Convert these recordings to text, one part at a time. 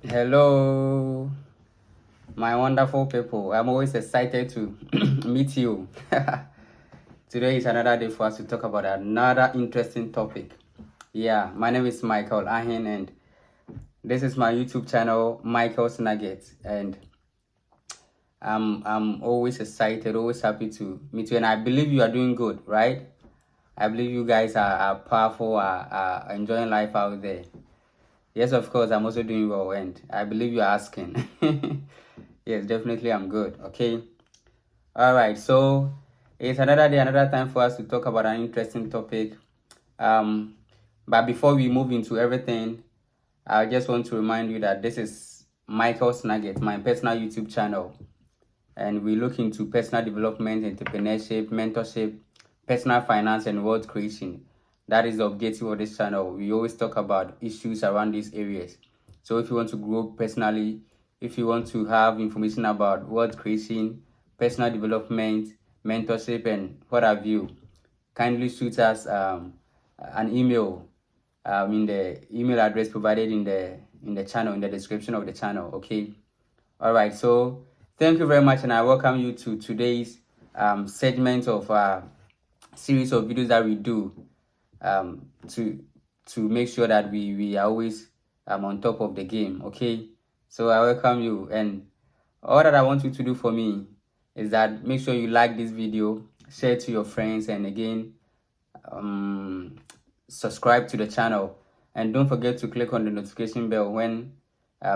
Hello, my wonderful people. I'm always excited to meet you. Today is another day for us to talk about another interesting topic. Yeah, my name is Michael Ahin, and this is my YouTube channel, Michael's Nuggets. And I'm always excited, always happy to meet you. And I believe you are doing good, right? I believe you guys are powerful, are enjoying life out there. Yes, of course, I'm also doing well, and I believe you're asking. Yes, definitely, I'm good. Okay. All right. So it's another day, another time for us to talk about an interesting topic. Um, but before we move into everything, I just want to remind you that this is Michael's Nugget, my personal YouTube channel, and we look into personal development, entrepreneurship, mentorship, personal finance, and wealth creation. That is the objective of this channel. We always talk about issues around these areas. So if you want to grow personally, if you want to have information about wealth creation, personal development, mentorship, and what have you, kindly shoot us an email in the email address provided in the channel, in the description of the channel. Okay. All right, so thank you very much, and I welcome you to today's segment of series of videos that we do to make sure that we are always on top of the game. Okay, so I welcome you, and all that I want you to do for me is that make sure you like this video, share it to your friends, and again um, subscribe to the channel, and don't forget to click on the notification bell when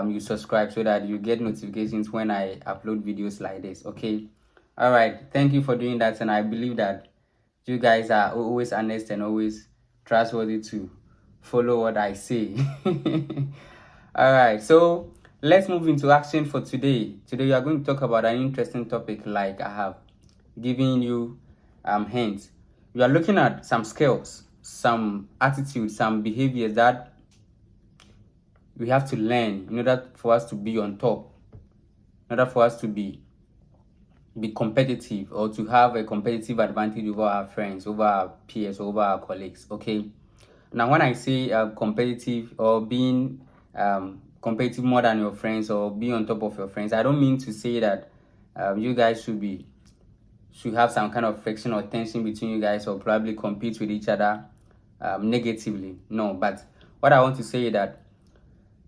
you subscribe so that you get notifications when I upload videos like this. Okay. All right, thank you for doing that, and I believe that you guys are always honest and always trustworthy to follow what I say. All right, so let's move into action for today. Today we are going to talk about an interesting topic, like I have given you hints. We are looking at some skills, some attitudes, some behaviors that we have to learn in order for us to be on top, in order for us to be competitive, or to have a competitive advantage over our friends, over our peers, over our colleagues. Okay. Now, when I say competitive, or being competitive more than your friends, or being on top of your friends, I don't mean to say that you guys should have some kind of friction or tension between you guys, or probably compete with each other negatively. No, but what I want to say is that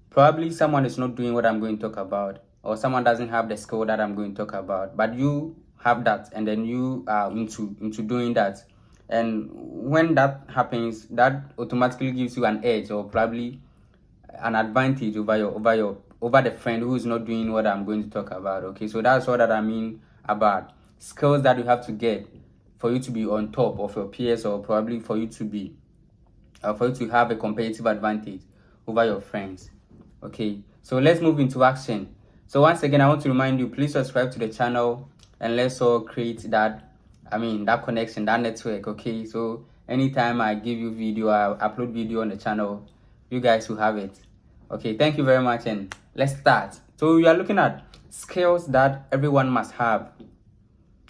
probably someone is not doing what I'm going to talk about, or someone doesn't have the skill that I'm going to talk about, but you have that, and then you are into doing that. And when that happens, that automatically gives you an edge, or probably an advantage over the friend who is not doing what I'm going to talk about. Okay, so that's what that I mean about skills that you have to get for you to be on top of your peers, or probably for you to be for you to have a competitive advantage over your friends. Okay, so let's move into action. So once again, I want to remind you, please subscribe to the channel, and let's all create that connection, that network. Okay, so anytime I give you video, I upload video on the channel, you guys will have it. Okay, thank you very much, and let's start. So we are looking at skills that everyone must have,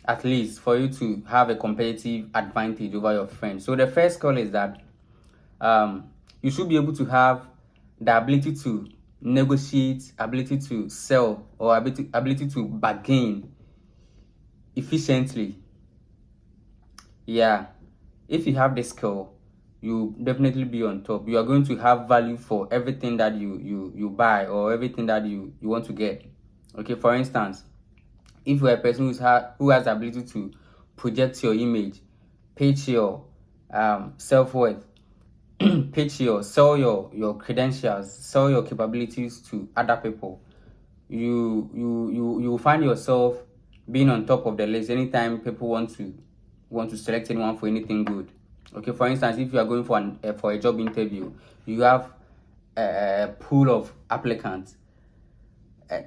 at least for you to have a competitive advantage over your friends. So the first skill is that you should be able to have the ability to negotiate, ability to sell, or ability to bargain efficiently. Yeah, if you have the skill, you definitely be on top. You are going to have value for everything that you buy, or everything that you want to get. Okay, for instance, if you're a person who has the ability to project your image, pitch your self-worth, sell your credentials, sell your capabilities to other people, you find yourself being on top of the list anytime people want to select anyone for anything good. Okay, for instance, if you are going for a job interview, you have a pool of applicants.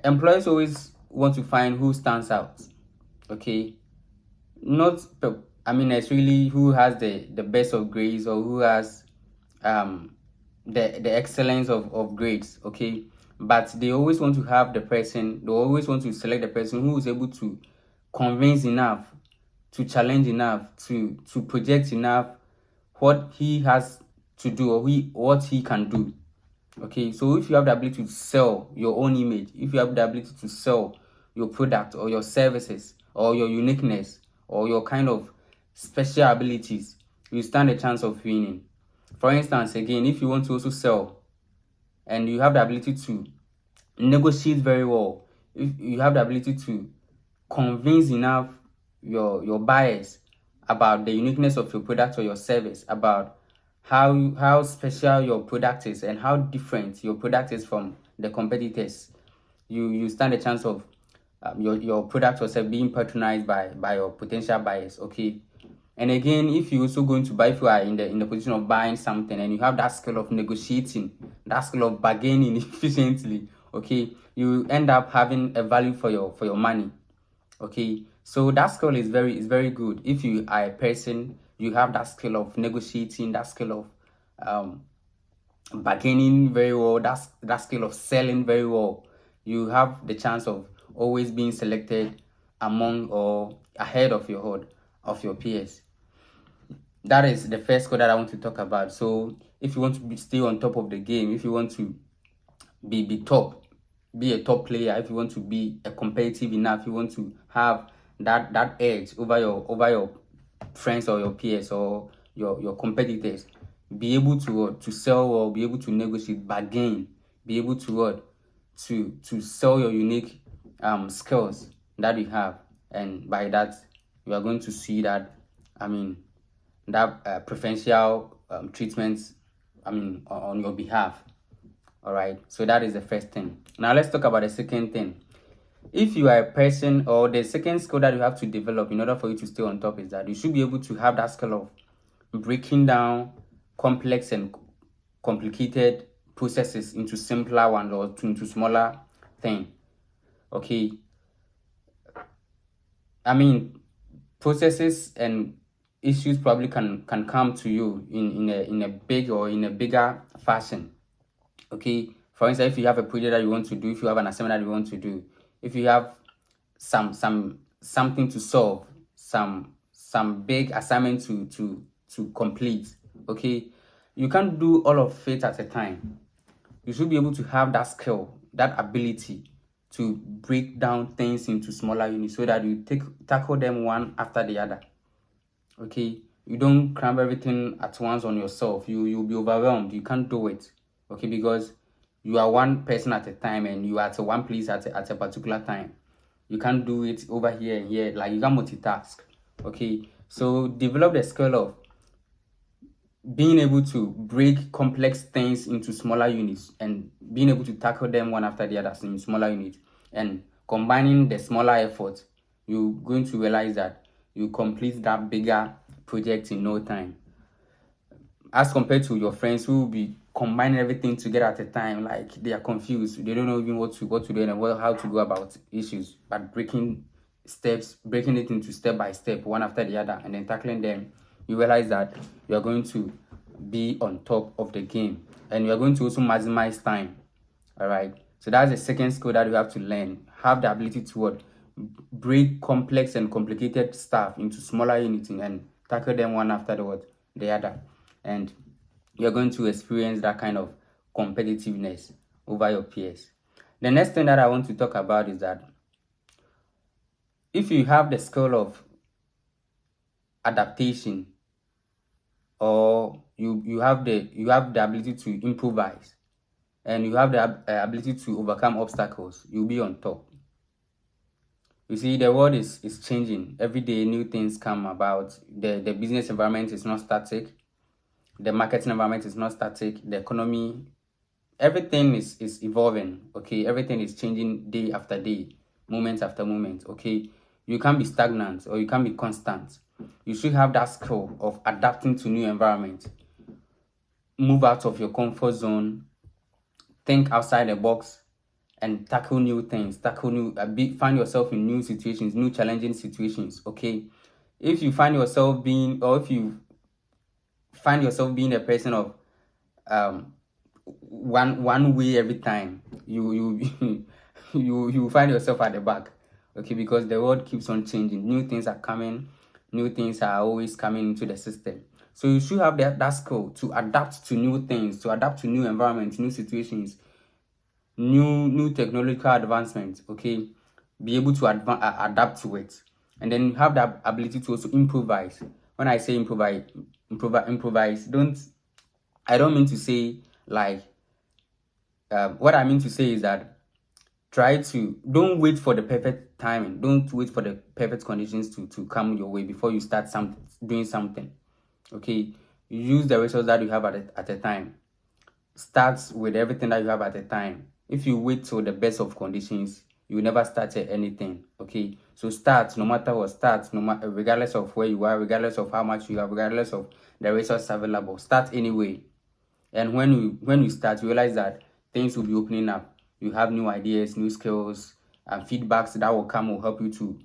Employers always want to find who stands out. Okay, not it's really who has the best of grades, or who has um the excellence of grades. Okay, but they always want to have the person, they always want to select the person who is able to convince enough, to challenge enough, to project enough what he has to do, or what he can do. Okay, so if you have the ability to sell your own image, if you have the ability to sell your product or your services or your uniqueness or your kind of special abilities, you stand a chance of winning. For instance, again, if you want to also sell and you have the ability to negotiate very well, if you have the ability to convince enough your buyers about the uniqueness of your product or your service, about how special your product is and how different your product is from the competitors, you stand a chance of your product or service being patronized by your potential buyers. Okay, and again, if you also going to buy, if you are in the position of buying something and you have that skill of negotiating, that skill of bargaining efficiently, okay, you end up having a value for your money. Okay, so that skill is very good. If you are a person, you have that skill of negotiating, that skill of bargaining very well, that skill of selling very well, you have the chance of always being selected among or ahead of your peers. That is the first skill that I want to talk about. So if you want to stay on top of the game, if you want to be top, be a top player, if you want to be a competitive enough, you want to have that edge over your friends or your peers or your competitors, be able to sell or be able to negotiate, bargain, be able to to sell your unique skills that you have, and by that you are going to see that, I mean, that preferential treatments, I mean, on your behalf. All right, so that is the first thing. Now let's talk about the second thing. If you are a person, or the second skill that you have to develop in order for you to stay on top, is that you should be able to have that skill of breaking down complex and complicated processes into simpler ones or into smaller thing. Okay, I mean, processes and issues probably can come to you in a big or in a bigger fashion. Okay, for instance, if you have a project that you want to do, if you have an assignment that you want to do, if you have something to solve, some big assignment to complete, okay, you can't do all of it at a time. You should be able to have that skill, that ability to break down things into smaller units so that you tackle them one after the other. Okay, you don't cram everything at once on yourself. You'll be overwhelmed. You can't do it. Okay, because you are one person at a time and you are at one place at a particular time. You can't do it over here and here. Like, you can multitask. Okay, so develop the skill of being able to break complex things into smaller units and being able to tackle them one after the other in smaller units, and combining the smaller efforts, you're going to realize that you complete that bigger project in no time, as compared to your friends who will be combining everything together at a time. Like, they are confused, they don't know even what to do and how to go about issues. But breaking it into step by step, one after the other, and then tackling them, you realize that you are going to be on top of the game, and you are going to also maximize time. All right, so that's the second skill that you have to learn. Have the ability to break complex and complicated stuff into smaller units and tackle them one after the other, and you're going to experience that kind of competitiveness over your peers. The next thing that I want to talk about is that if you have the skill of adaptation, or you have the ability to improvise, and you have the ability to overcome obstacles, you'll be on top. You see, the world is changing. Every day, new things come about. The business environment is not static. The marketing environment is not static. The economy, everything is evolving. Okay, everything is changing day after day, moment after moment. Okay, you can't be stagnant or you can't be constant. You should have that skill of adapting to new environment. Move out of your comfort zone. Think outside the box and tackle new things. Find yourself in new situations, new challenging situations. Okay, if you find yourself being, or if you find yourself being a person of one way every time, you you find yourself at the back. Okay, because the world keeps on changing. New things are coming. New things are always coming into the system. So you should have that skill to adapt to new things, to adapt to new environments, new situations, new technological advancements. Okay, be able to adapt to it, and then have that ability to also improvise. When I say improvise, I don't mean to say like what I mean to say is that don't wait for the perfect timing. Don't wait for the perfect conditions to come your way before you start doing something. Okay, use the resources that you have at a time. Start with everything that you have at a time. If you wait till the best of conditions, you will never start anything. Okay, so start no matter what. Start no matter, regardless of where you are, regardless of how much you have, regardless of the resources available. Start anyway. And when you start, you realize that things will be opening up. You have new ideas, new skills, and feedbacks that will help you to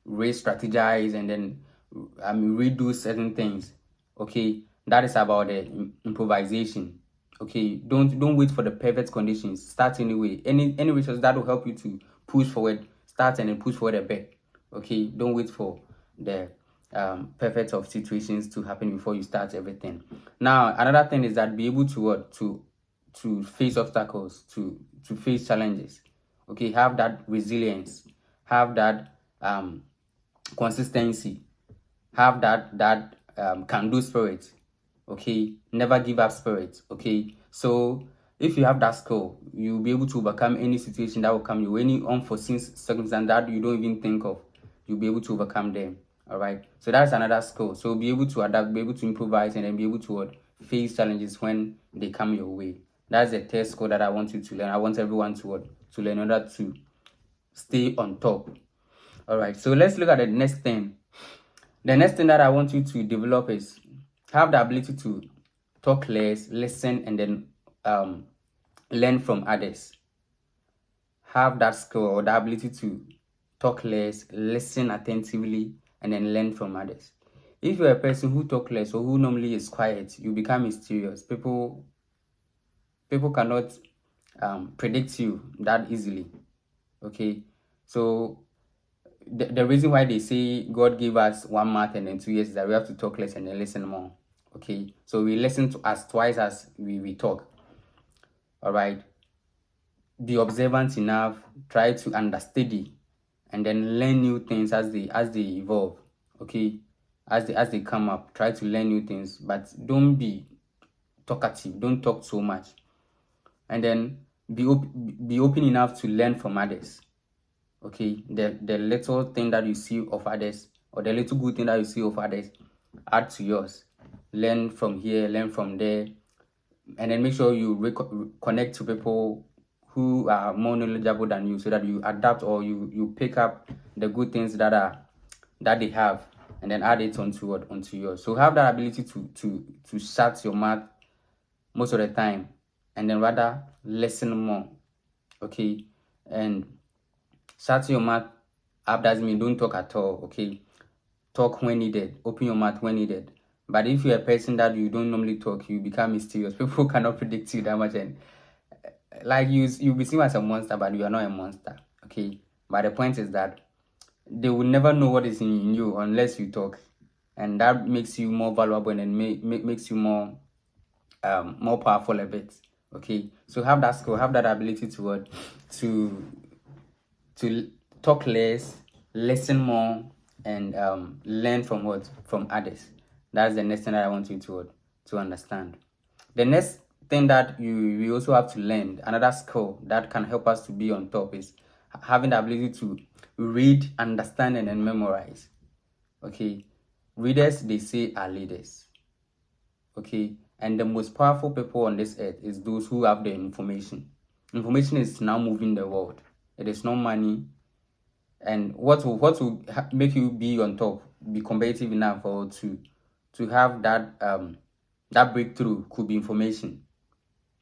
strategize, and then redo certain things. Okay, that is about the improvisation. Okay, don't wait for the perfect conditions. Start anyway. Any resource that will help you to push forward. Start and then push forward a bit. Okay, don't wait for the perfect of situations to happen before you start everything. Now, another thing is that be able to what to face obstacles, to face challenges. Okay, have that resilience, have that consistency, have that can do spirit. Okay, never give up spirit. Okay, so if you have that skill, you'll be able to overcome any situation that will come you, any unforeseen circumstance that you don't even think of. You'll be able to overcome them. All right, so that's another skill. So be able to adapt, be able to improvise, and then be able to face challenges when they come your way. That's the third skill that I want you to learn. I want everyone to learn in order to stay on top. All right, so let's look at the next thing. The next thing that I want you to develop is have the ability to talk less, listen, and then learn from others. Have that skill or the ability to talk less, listen attentively, and then learn from others. If you're a person who talk less or who normally is quiet, you become mysterious. People cannot predict you that easily. Okay, so the reason why they say God gave us 1 month and then 2 years is that we have to talk less and then listen more. Okay, so we listen to us twice as we talk. All right, be observant enough, try to understudy, and then learn new things as they evolve. Okay, as they come up, try to learn new things, but don't be talkative. Don't talk so much, and then be open enough to learn from others. Okay, the little thing that you see of others, or the little good thing that you see of others, add to yours. Learn from here, learn from there, and then make sure you connect to people who are more knowledgeable than you, so that you adapt, or you pick up the good things that they have, and then add it onto yours. So have that ability to shut your mouth most of the time, and then rather listen more. Okay, and shut your mouth up doesn't mean don't talk at all. Okay, talk when needed, open your mouth when needed. But if you're a person that you don't normally talk, you become mysterious. People cannot predict you that much, and like you'll be seen as a monster, but you are not a monster. Okay, but the point is that they will never know what is in you unless you talk, and that makes you more valuable, and makes you more powerful a bit. Okay, so have that skill, have that ability to talk less, listen more, and learn from others. That's the next thing that I want you to understand. The next thing that we also have to learn, another skill that can help us to be on top, is having the ability to read, understand, and then memorize. Okay, readers, they say, are leaders. Okay, and the most powerful people on this earth is those who have the information. Information is now moving the world. It is not money. And what will make you be on top, be competitive enough, or to have that that breakthrough could be information.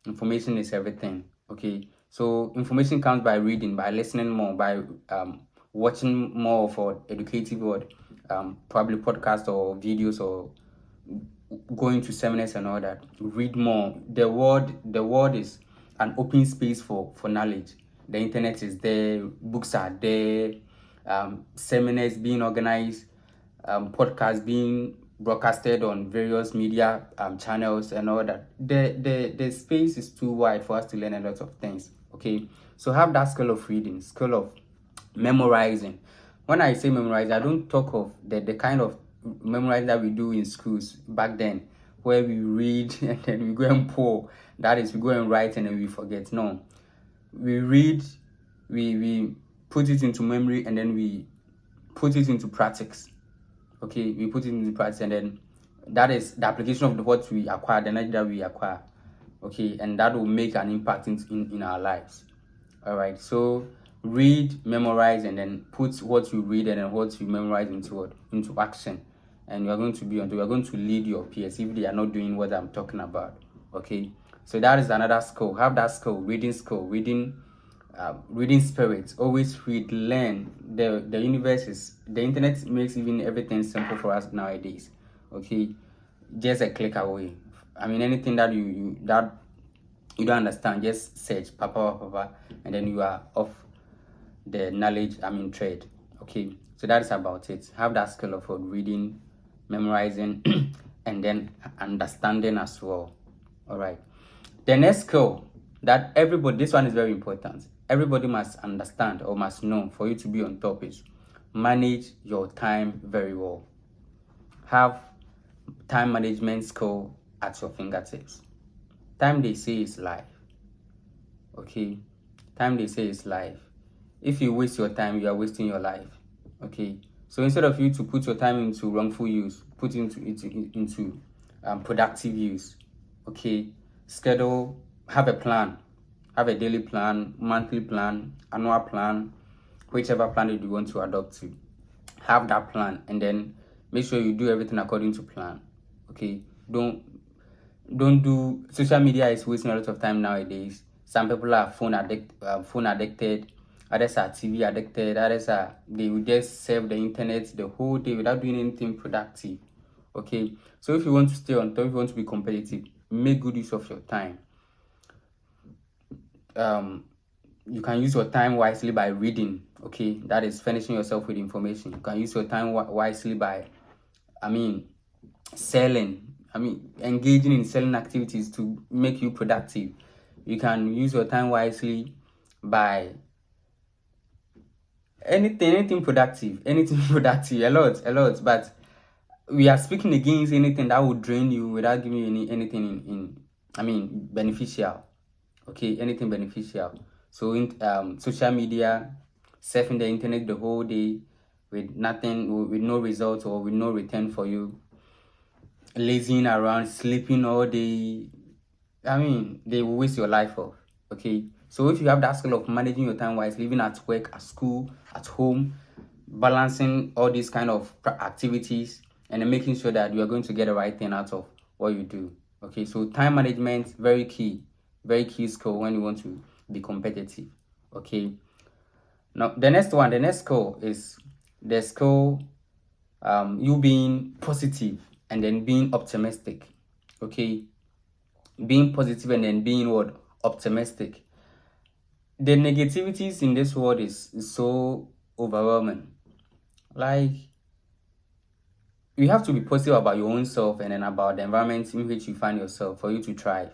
Information is everything. Okay, so information comes by reading, by listening more, by watching more for educative word, probably podcasts or videos, or going to seminars and all that. Read more. The world is an open space for knowledge. The internet is there, books are there, seminars being organized, podcasts being broadcasted on various media channels and all that. The space is too wide for us to learn a lot of things. Okay, so have that skill of reading, skill of memorizing. When I say memorize, I don't talk of the kind of memorize that we do in schools back then, where we read and then we go and pour. That is, we go and write and then we forget. No, we read, we put it into memory, and then we put it into practice. Okay, we put it into practice, and then that is the application of what we acquire, the knowledge that we acquire. Okay, and that will make an impact in our lives. All right, so read, memorize, and then put what you read and then what you memorize into action, and you are going to lead your peers if they are not doing what I'm talking about. Okay, so that is another skill. Have that skill, reading skill, reading spirit. Always read, learn. The universe is, the internet makes even everything simple for us nowadays. Okay, just a click away. I mean, anything that you don't understand, just search papa, and then you are off the knowledge trade. Okay, so that's about it. Have that skill of reading, memorizing, and then understanding as well. All right, the next skill that everybody, this one is very important, everybody must understand or must know for you to be on top is manage your time very well. Have time management skill at your fingertips. Time, they say, is life. Okay, time, they say, is life. If you waste your time, you are wasting your life. Okay, so instead of you to put your time into wrongful use, put into productive use. Okay, schedule, have a plan, have a daily plan, monthly plan, annual plan, whichever plan that you want to adopt to. Have that plan, and then make sure you do everything according to plan. Okay, don't do, social media is wasting a lot of time nowadays. Some people are phone addicted, others are TV addicted, others are, they will just surf the internet the whole day without doing anything productive. Okay, so if you want to stay on top, if you want to be competitive, make good use of your time. You can use your time wisely by reading. Okay, that is furnishing yourself with information. You can use your time wisely by selling, engaging in selling activities to make you productive. You can use your time wisely by anything productive, a lot. But we are speaking against anything that would drain you without giving you anything beneficial. Okay, anything beneficial. So in social media, surfing the internet the whole day with nothing, with no results or with no return for you, lazing around, sleeping all day, they will waste your life off. Okay, so if you have that skill of managing your time wisely, living at work, at school, at home, balancing all these kind of activities, and then making sure that you are going to get the right thing out of what you do. Okay, so time management, very key skill when you want to be competitive. Okay, now the next skill is the skill you being positive and then being optimistic. Okay, being positive and then being optimistic. The negativities in this world is so overwhelming. Like, you have to be positive about your own self and then about the environment in which you find yourself for you to thrive.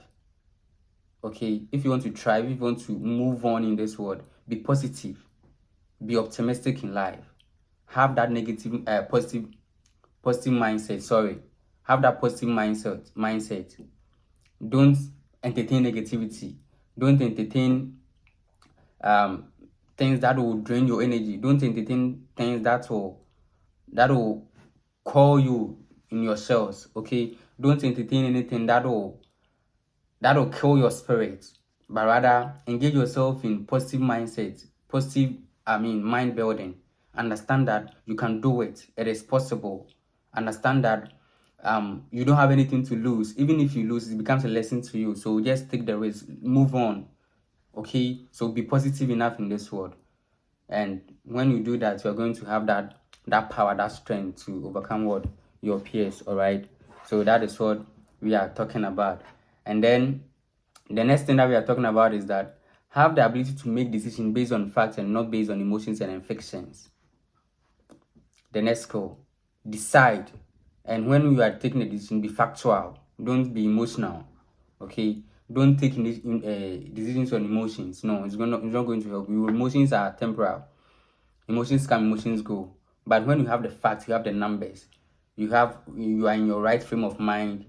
Okay, if you want to thrive, if you want to move on in this world, be positive, be optimistic in life. Have that positive mindset. Have that positive mindset. Don't entertain negativity. Don't entertain things that will drain your energy. Don't entertain things that will call you in your shells. Okay, don't entertain anything that will kill your spirit, but rather engage yourself in positive mindset, mind building. Understand that you can do it. It is possible. Understand that you don't have anything to lose. Even if you lose, it becomes a lesson to you. So just take the risk, move on. Okay, so be positive enough in this world, and when you do that, you're going to have that power, that strength to overcome your peers. All right, so that is what we are talking about. And then the next thing that we are talking about is that have the ability to make decisions based on facts and not based on emotions and fictions. The next skill, decide And when you are taking a decision, be factual. Don't be emotional. Okay, don't take decisions on emotions. No, it's not going to help you. Emotions are temporal. Emotions come, emotions go. But when you have the facts, you have the numbers, you are in your right frame of mind,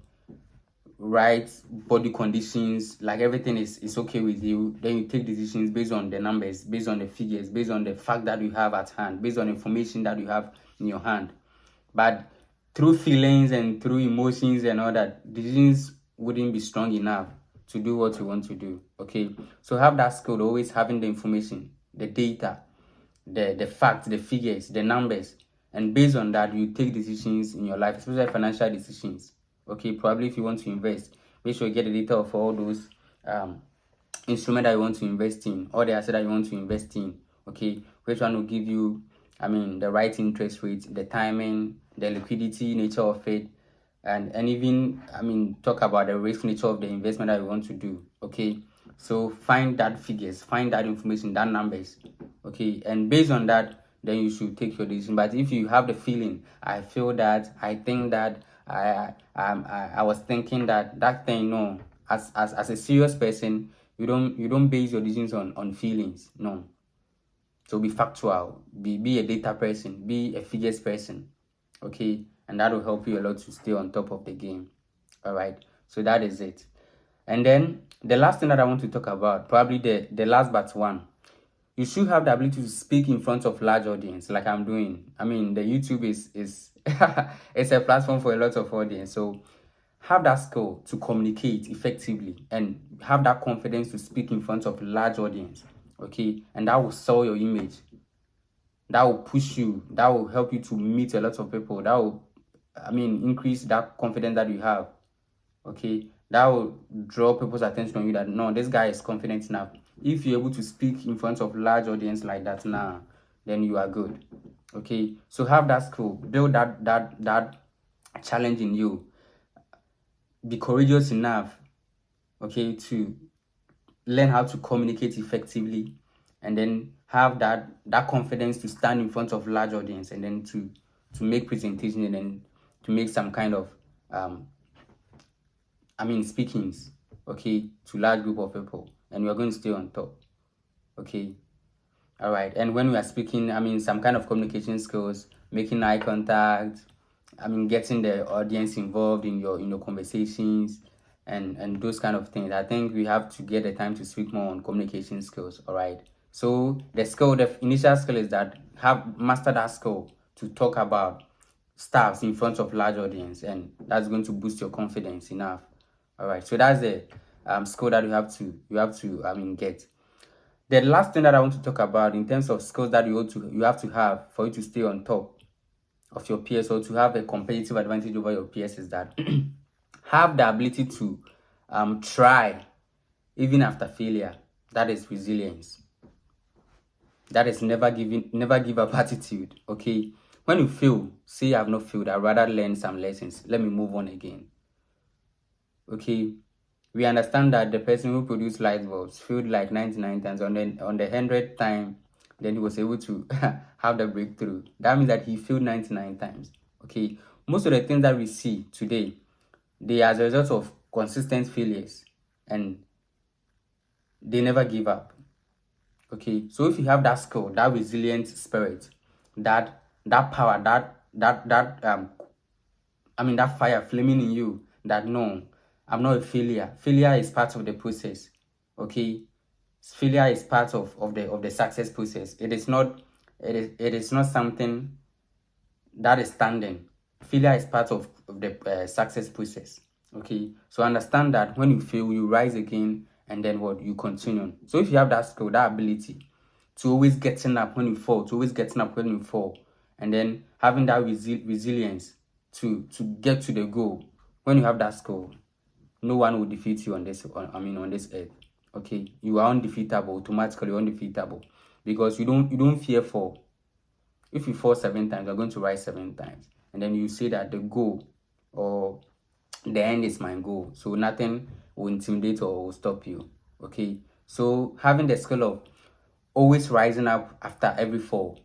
right body conditions, like everything is okay with you, then you take decisions based on the numbers, based on the figures, based on the fact that you have at hand, based on information that you have in your hand. But through feelings and through emotions and all that, decisions wouldn't be strong enough to do what you want to do. Okay, so have that skill, always having the information, the data, the facts, the figures, the numbers, and based on that, you take decisions in your life, especially financial decisions. Okay, probably if you want to invest, make sure you get the data of all those instrument that you want to invest in, or the asset that you want to invest in. Okay, which one will give you, the right interest rate, the timing, the liquidity nature of it, and even talk about the risk nature of the investment that you want to do. Okay, so find that figures, find that information, that numbers. Okay, and based on that, then you should take your decision. But if you have the feeling, I feel that, I think that, I was thinking that thing, no. As a serious person, you don't base your decisions on feelings. No. So be factual, be a data person, be a figures person. Okay, and that will help you a lot to stay on top of the game. All right, so that is it. And then the last thing that I want to talk about, probably the last but one, you should have the ability to speak in front of large audience, like I'm doing. The YouTube is it's a platform for a lot of audience. So have that skill to communicate effectively and have that confidence to speak in front of large audience. Okay, and that will sell your image. That will push you. That will help you to meet a lot of people. That will, increase that confidence that you have. Okay, that will draw people's attention on you, that no, this guy is confident enough. If you're able to speak in front of large audience like that now, then you are good. Okay, so have that skill, build that challenge in you, be courageous enough, okay, to learn how to communicate effectively, and then have that confidence to stand in front of large audience, and then to make presentation, and then to make some kind of speakings, okay, to large group of people, and we are going to stay on top. Okay, all right. And when we are speaking, some kind of communication skills, making eye contact, getting the audience involved in your conversations, and those kind of things. I think we have to get the time to speak more on communication skills. All right, so the initial skill is that have master that skill to talk about stuff in front of large audience, and that's going to boost your confidence enough. All right, so that's the skill that you have to get. The last thing that I want to talk about in terms of skills that you have to have for you to stay on top of your peers, or to have a competitive advantage over your peers, is that have the ability to try even after failure. That is resilience. That is never give up attitude. Okay, when you fail, say I have not failed, I'd rather learn some lessons, let me move on again. Okay, we understand that the person who produced light bulbs failed like 99 times. On the 100th time, then he was able to have the breakthrough. That means that he failed 99 times. Okay, most of the things that we see today, they are as a result of consistent failures, and they never give up. Okay, so if you have that skill, that resilient spirit, that power, that fire flaming in you, that no, I'm not a failure. Failure is part of the process. Okay, failure is part of the success process. It is not something that is standing. Failure is part of the success process. Okay, so understand that when you fail, you rise again, and then what, you continue. So if you have that skill, that ability to always getting up when you fall, and then having that resilience to get to the goal, when you have that skill, no one will defeat you on this earth. Okay, you are undefeatable. Automatically undefeatable, because you don't fear fall. If you fall 7 times, you're going to rise 7 times, and then you say that the goal, or the end, is my goal, so nothing will intimidate or will stop you. Okay, so having the skill of always rising up after every fall,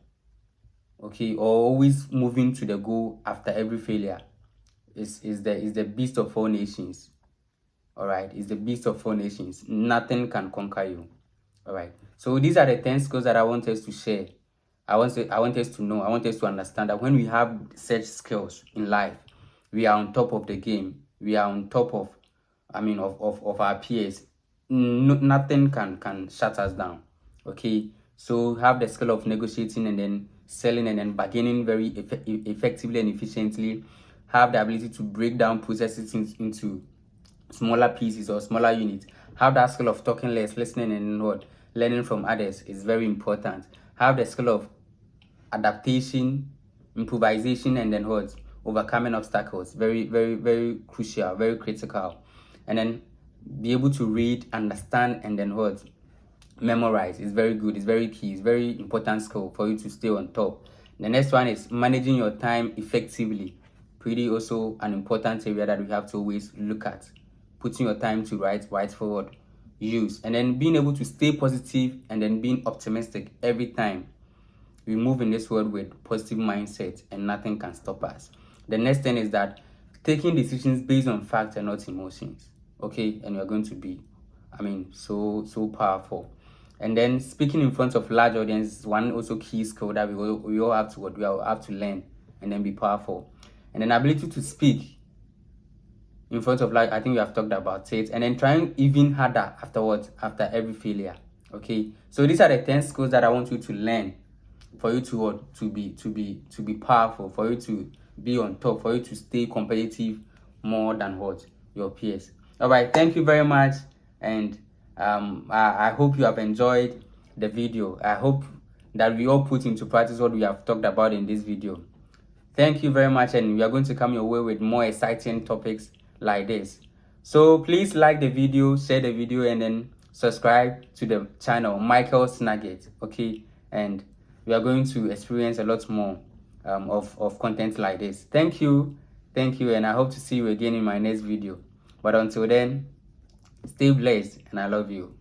okay, or always moving to the goal after every failure, is the beast of all nations. All right, is the beast of all nations. Nothing can conquer you. All right. So these are the 10 skills that I want us to share. I want us to know. I want us to understand that when we have such skills in life, we are on top of the game. We are on top of, of our peers. No, nothing can shut us down. Okay. So have the skill of negotiating and then selling and then bargaining very effectively and efficiently. Have the ability to break down processes into smaller pieces or smaller units. Have that skill of talking less, listening, and what learning from others is very important. Have the skill of adaptation, improvisation, and then what overcoming obstacles. Very, very, very crucial, very critical. And then be able to read, understand, and then what memorize is very good. It's very key. It's very important skill for you to stay on top. The next one is managing your time effectively. Pretty also an important area that we have to always look at. Putting your time to right forward use, and then being able to stay positive and then being optimistic every time we move in this world with positive mindset, and nothing can stop us. The next thing is that taking decisions based on facts and not emotions. Okay, and you're going to be, so powerful. And then speaking in front of large audience, one also key skill that we all have to learn and then be powerful. And then ability to speak in front of I think we have talked about it, and then trying even harder afterwards after every failure. Okay, so these are the 10 skills that I want you to learn for you to be powerful, for you to be on top, for you to stay competitive more than what your peers. All right, thank you very much, and I hope you have enjoyed the video. I hope that we all put into practice what we have talked about in this video. Thank you very much, and we are going to come your way with more exciting topics like this. So please like the video, share the video, and then subscribe to the channel Michael's Nugget. Okay, and we are going to experience a lot more of content like this. Thank you, and I hope to see you again in my next video. But until then, stay blessed, and I love you.